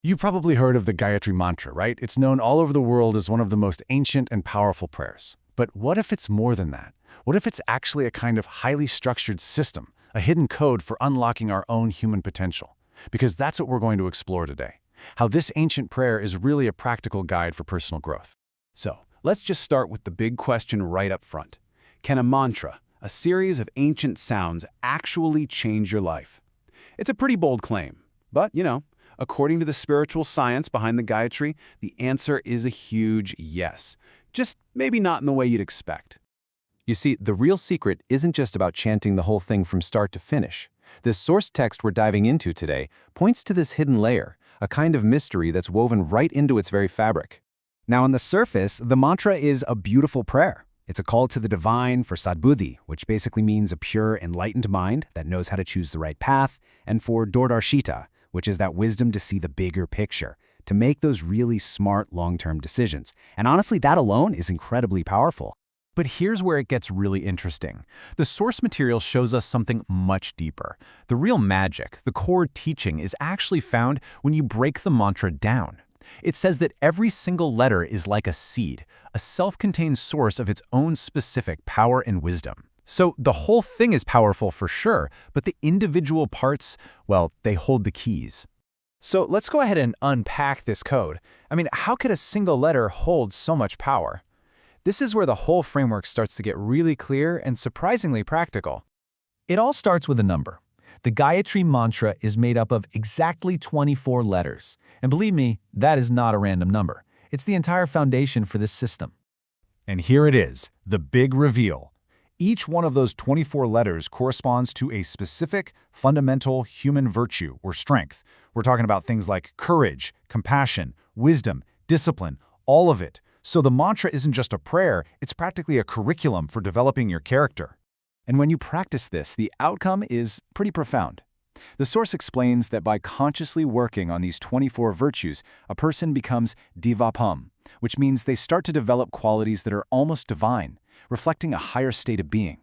You probably heard of the Gayatri Mantra, right? It's known all over the world as one of the most ancient and powerful prayers. But what if it's more than that? What if it's actually a kind of highly structured system, a hidden code for unlocking our own human potential? Because that's what we're going to explore today. How this ancient prayer is really a practical guide for personal growth. So, let's just start with the big question right up front. Can a mantra, a series of ancient sounds, actually change your life? It's a pretty bold claim, but, according to the spiritual science behind the Gayatri, the answer is a huge yes. Just maybe not in the way you'd expect. You see, the real secret isn't just about chanting the whole thing from start to finish. This source text we're diving into today points to this hidden layer, a kind of mystery that's woven right into its very fabric. Now, on the surface, the mantra is a beautiful prayer. It's a call to the divine for sadbuddhi, which basically means a pure, enlightened mind that knows how to choose the right path, and for dordarshita, which is that wisdom to see the bigger picture, to make those really smart long-term decisions. And honestly, that alone is incredibly powerful. But here's where it gets really interesting. The source material shows us something much deeper. The real magic, the core teaching, is actually found when you break the mantra down. It says that every single letter is like a seed, a self-contained source of its own specific power and wisdom. So the whole thing is powerful for sure, but the individual parts, well, they hold the keys. So let's go ahead and unpack this code. How could a single letter hold so much power? This is where the whole framework starts to get really clear and surprisingly practical. It all starts with a number. The Gayatri Mantra is made up of exactly 24 letters. And believe me, that is not a random number. It's the entire foundation for this system. And here it is, the big reveal. Each one of those 24 letters corresponds to a specific, fundamental human virtue or strength. We're talking about things like courage, compassion, wisdom, discipline, all of it. So the mantra isn't just a prayer, it's practically a curriculum for developing your character. And when you practice this, the outcome is pretty profound. The source explains that by consciously working on these 24 virtues, a person becomes divapam, which means they start to develop qualities that are almost divine, reflecting a higher state of being.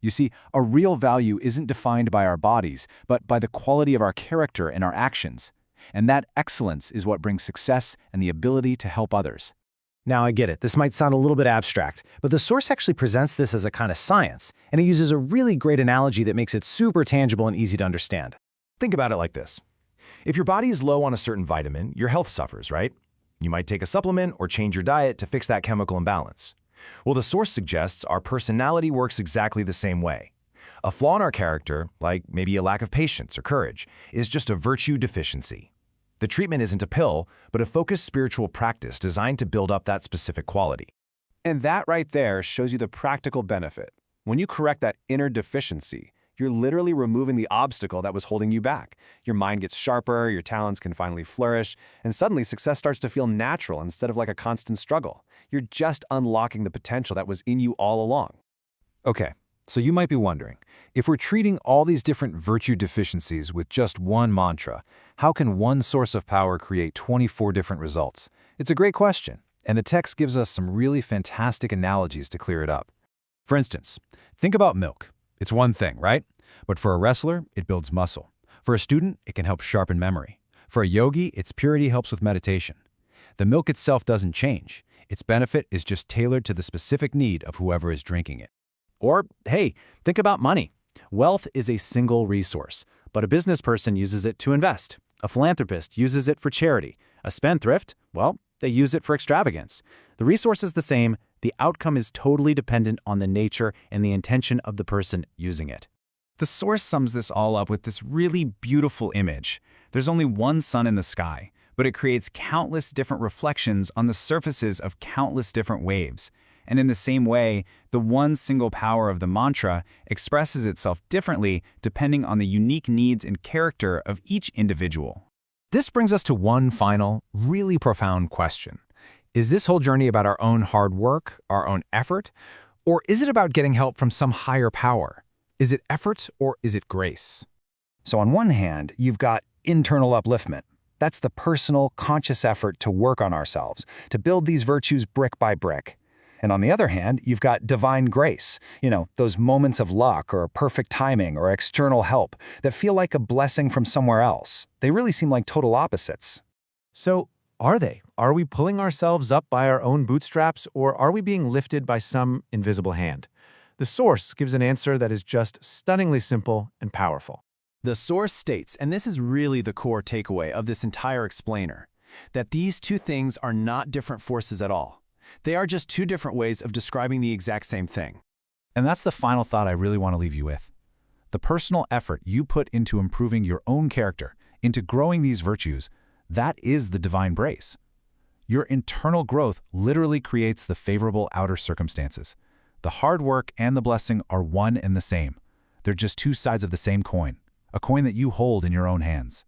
You see, a real value isn't defined by our bodies, but by the quality of our character and our actions. And that excellence is what brings success and the ability to help others. Now, I get it. This might sound a little bit abstract, but the source actually presents this as a kind of science, and it uses a really great analogy that makes it super tangible and easy to understand. Think about it like this. If your body is low on a certain vitamin, your health suffers, right? You might take a supplement or change your diet to fix that chemical imbalance. Well, the source suggests our personality works exactly the same way. A flaw in our character, like maybe a lack of patience or courage, is just a virtue deficiency. The treatment isn't a pill, but a focused spiritual practice designed to build up that specific quality. And that right there shows you the practical benefit. When you correct that inner deficiency, you're literally removing the obstacle that was holding you back. Your mind gets sharper, your talents can finally flourish, and suddenly success starts to feel natural instead of like a constant struggle. You're just unlocking the potential that was in you all along. Okay, so you might be wondering, if we're treating all these different virtue deficiencies with just one mantra, how can one source of power create 24 different results? It's a great question, and the text gives us some really fantastic analogies to clear it up. For instance, think about milk. It's one thing, right? But for a wrestler, it builds muscle. For a student, it can help sharpen memory. For a yogi, its purity helps with meditation. The milk itself doesn't change. Its benefit is just tailored to the specific need of whoever is drinking it. Or, hey, think about money. Wealth is a single resource, but a business person uses it to invest. A philanthropist uses it for charity. A spendthrift, well, they use it for extravagance. The resource is the same. The outcome is totally dependent on the nature and the intention of the person using it. The source sums this all up with this really beautiful image. There's only one sun in the sky, but it creates countless different reflections on the surfaces of countless different waves. And in the same way, the one single power of the mantra expresses itself differently depending on the unique needs and character of each individual. This brings us to one final, really profound question. Is this whole journey about our own hard work, our own effort, or is it about getting help from some higher power? Is it effort or is it grace? So on one hand, you've got internal upliftment. That's the personal, conscious effort to work on ourselves, to build these virtues brick by brick. And on the other hand, you've got divine grace, those moments of luck or perfect timing or external help that feel like a blessing from somewhere else. They really seem like total opposites. So, are they? Are we pulling ourselves up by our own bootstraps, or are we being lifted by some invisible hand? The source gives an answer that is just stunningly simple and powerful. The source states, and this is really the core takeaway of this entire explainer, that these two things are not different forces at all. They are just two different ways of describing the exact same thing. And that's the final thought I really want to leave you with. The personal effort you put into improving your own character, into growing these virtues, that is the divine grace. Your internal growth literally creates the favorable outer circumstances. The hard work and the blessing are one and the same. They're just two sides of the same coin, a coin that you hold in your own hands.